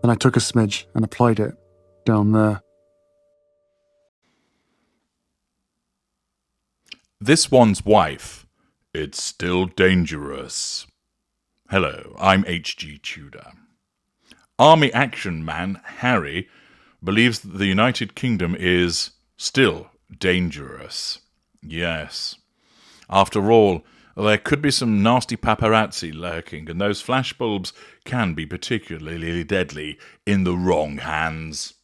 Then I took a smidge and applied it down there. This one's wife. It's still dangerous. Hello, I'm H.G. Tudor. Army action man Harry believes that the United Kingdom is still dangerous. Yes. After all, there could be some nasty paparazzi lurking, and those flashbulbs can be particularly deadly in the wrong hands.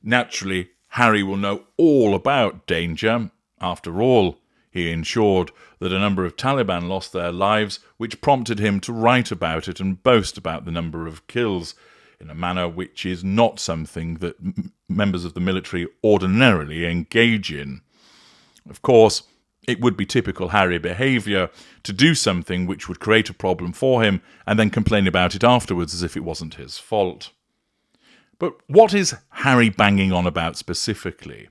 Naturally, Harry will know all about danger. After all, he ensured that a number of Taliban lost their lives, which prompted him to write about it and boast about the number of kills in a manner which is not something that members of the military ordinarily engage in. Of course, it would be typical Harry behaviour to do something which would create a problem for him and then complain about it afterwards as if it wasn't his fault. But what is Harry banging on about specifically?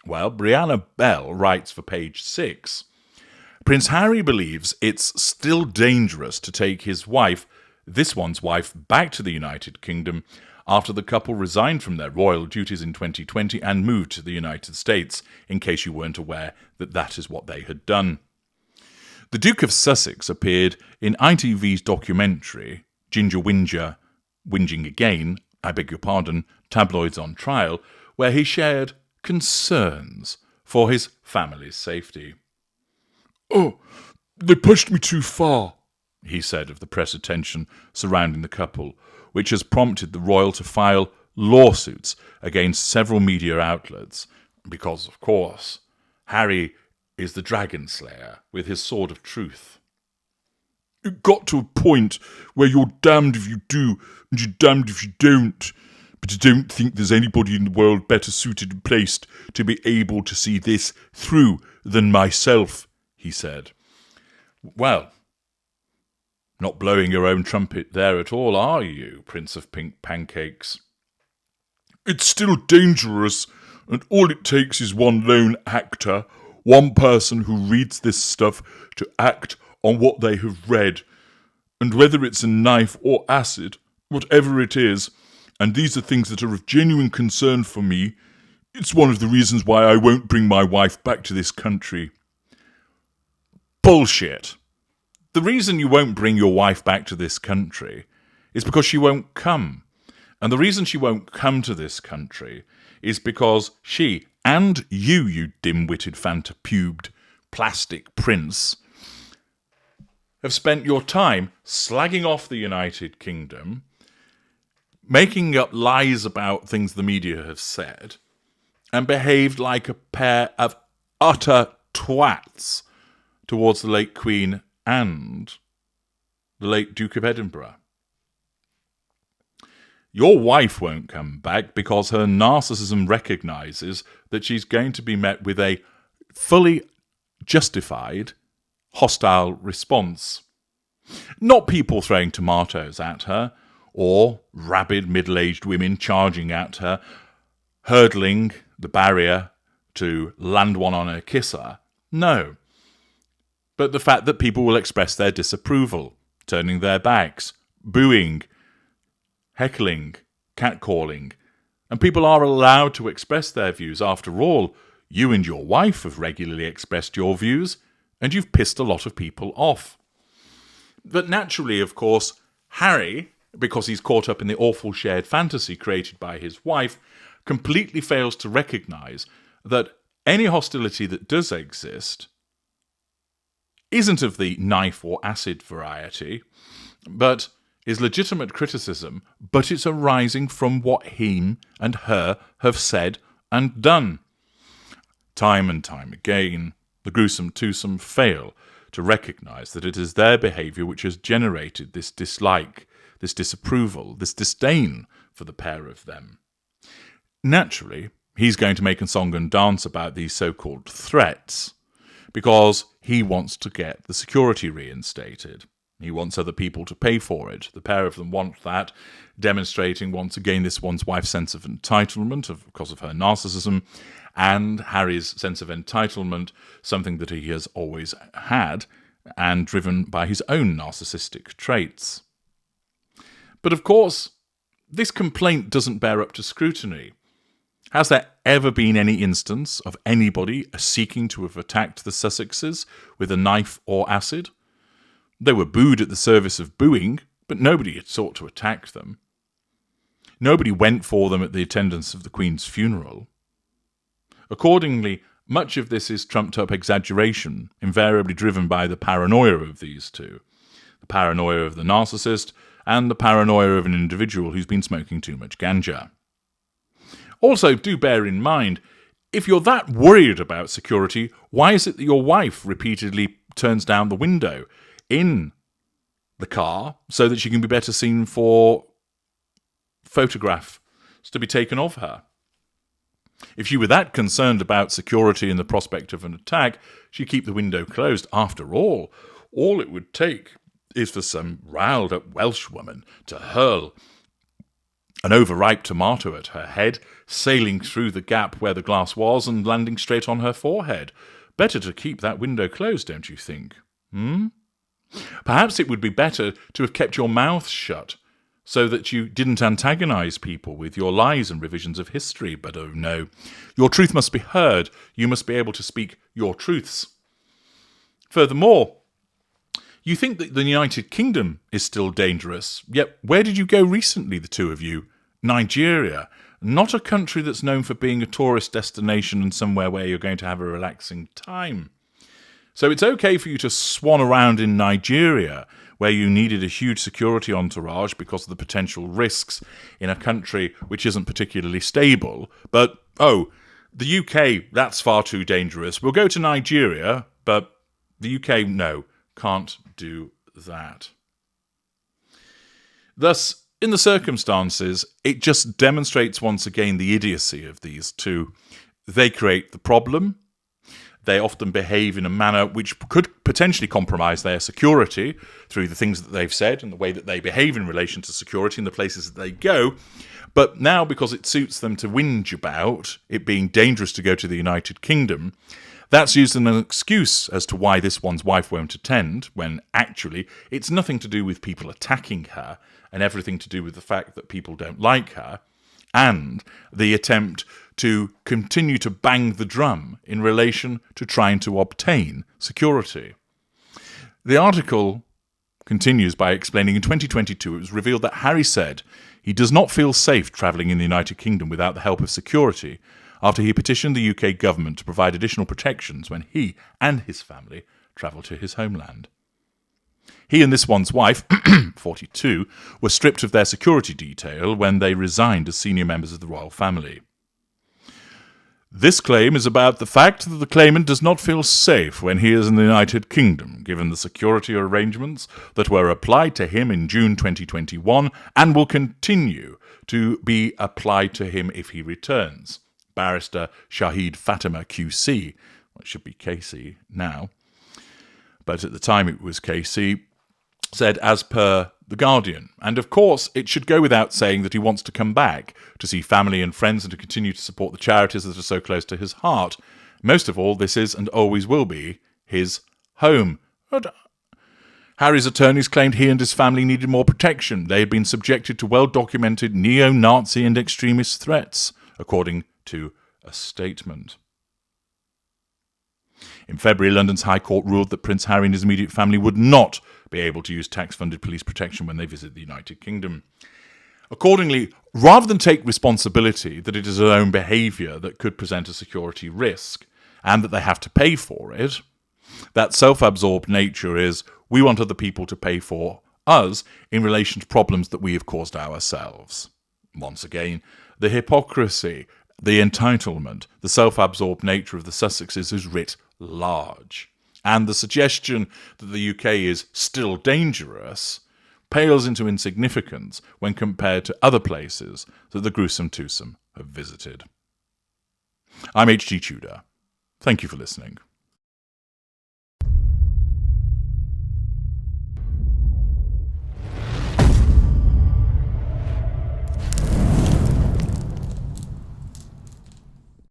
Well, Brianna Bell writes for page 6. Prince Harry believes it's still dangerous to take his wife, this one's wife, back to the United Kingdom after the couple resigned from their royal duties in 2020 and moved to the United States, in case you weren't aware that that is what they had done. The Duke of Sussex appeared in ITV's documentary, Ginger Whinger, Whinging Again, Tabloids on Trial, where he shared concerns for his family's safety. "Oh, they pushed me too far," he said of the press attention surrounding the couple, which has prompted the royal to file lawsuits against several media outlets, because, of course, Harry is the dragon slayer with his sword of truth. "It got to a point where you're damned if you do and you're damned if you don't. But I don't think there's anybody in the world better suited and placed to be able to see this through than myself," he said. Well, not blowing your own trumpet there at all, are you, Prince of Pink Pancakes? "It's still dangerous, and all it takes is one lone actor, one person who reads this stuff to act on what they have read. And whether it's a knife or acid, whatever it is, and these are things that are of genuine concern for me, it's one of the reasons why I won't bring my wife back to this country." Bullshit. The reason you won't bring your wife back to this country is because she won't come. And the reason she won't come to this country is because she and you dim-witted, fanta-pubed, plastic prince, have spent your time slagging off the United Kingdom, making up lies about things the media have said, and behaved like a pair of utter twats towards the late Queen and the late Duke of Edinburgh. Your wife won't come back because her narcissism recognises that she's going to be met with a fully justified hostile response. Not people throwing tomatoes at her, or rabid middle-aged women charging at her, hurdling the barrier to land one on her kisser. No. But the fact that people will express their disapproval, turning their backs, booing, heckling, catcalling, and people are allowed to express their views. After all, you and your wife have regularly expressed your views, and you've pissed a lot of people off. But naturally, of course, Harry, because he's caught up in the awful shared fantasy created by his wife, completely fails to recognise that any hostility that does exist isn't of the knife or acid variety, but is legitimate criticism, but it's arising from what him and her have said and done. Time and time again, the gruesome twosome fail to recognise that it is their behaviour which has generated this dislike, this disapproval, this disdain for the pair of them. Naturally, he's going to make a song and dance about these so-called threats, because he wants to get the security reinstated. He wants other people to pay for it. The pair of them want that, demonstrating once again this one's wife's sense of entitlement because of her narcissism, and Harry's sense of entitlement, something that he has always had, and driven by his own narcissistic traits. But of course, this complaint doesn't bear up to scrutiny. Has there ever been any instance of anybody seeking to have attacked the Sussexes with a knife or acid? They were booed at the service of booing, but nobody had sought to attack them. Nobody went for them at the attendance of the Queen's funeral. Accordingly, much of this is trumped-up exaggeration, invariably driven by the paranoia of these two. The paranoia of the narcissist and the paranoia of an individual who's been smoking too much ganja. Also, do bear in mind, if you're that worried about security, why is it that your wife repeatedly turns down the window in the car so that she can be better seen for photographs to be taken of her? If she were that concerned about security and the prospect of an attack, she'd keep the window closed. After all it would take is for some riled-up Welshwoman to hurl an overripe tomato at her head, sailing through the gap where the glass was and landing straight on her forehead. Better to keep that window closed, don't you think? Perhaps it would be better to have kept your mouth shut so that you didn't antagonize people with your lies and revisions of history. But oh no, your truth must be heard. You must be able to speak your truths. Furthermore, you think that the United Kingdom is still dangerous, yet where did you go recently, the two of you? Nigeria, not a country that's known for being a tourist destination and somewhere where you're going to have a relaxing time. So it's okay for you to swan around in Nigeria, where you needed a huge security entourage because of the potential risks in a country which isn't particularly stable. But, the UK, that's far too dangerous. We'll go to Nigeria, but the UK, no, can't do that. Thus, in the circumstances, it just demonstrates once again the idiocy of these two. They create the problem. They often behave in a manner which could potentially compromise their security through the things that they've said and the way that they behave in relation to security in the places that they go. But now, because it suits them to whinge about it being dangerous to go to the United Kingdom, that's used as an excuse as to why this one's wife won't attend, when actually it's nothing to do with people attacking her and everything to do with the fact that people don't like her and the attempt to continue to bang the drum in relation to trying to obtain security. The article continues by explaining in 2022 it was revealed that Harry said he does not feel safe travelling in the United Kingdom without the help of security after he petitioned the UK government to provide additional protections when he and his family travel to his homeland. He and this one's wife, 42, were stripped of their security detail when they resigned as senior members of the royal family. This claim is about the fact that the claimant does not feel safe when he is in the United Kingdom, given the security arrangements that were applied to him in June 2021 and will continue to be applied to him if he returns. Barrister Shahid Fatima QC, well, it should be KC now, but at the time it was KC, said as per The Guardian. And of course, it should go without saying that he wants to come back to see family and friends and to continue to support the charities that are so close to his heart. Most of all, this is and always will be his home. But Harry's attorneys claimed he and his family needed more protection. They had been subjected to well-documented neo-Nazi and extremist threats, according to a statement. In February, London's High Court ruled that Prince Harry and his immediate family would not be able to use tax-funded police protection when they visit the United Kingdom. Accordingly, rather than take responsibility that it is their own behaviour that could present a security risk and that they have to pay for it, that self-absorbed nature is, we want other people to pay for us in relation to problems that we have caused ourselves. Once again, the hypocrisy, the entitlement, the self-absorbed nature of the Sussexes is writ large. And the suggestion that the UK is still dangerous pales into insignificance when compared to other places that the gruesome twosome have visited. I'm H.G. Tudor. Thank you for listening.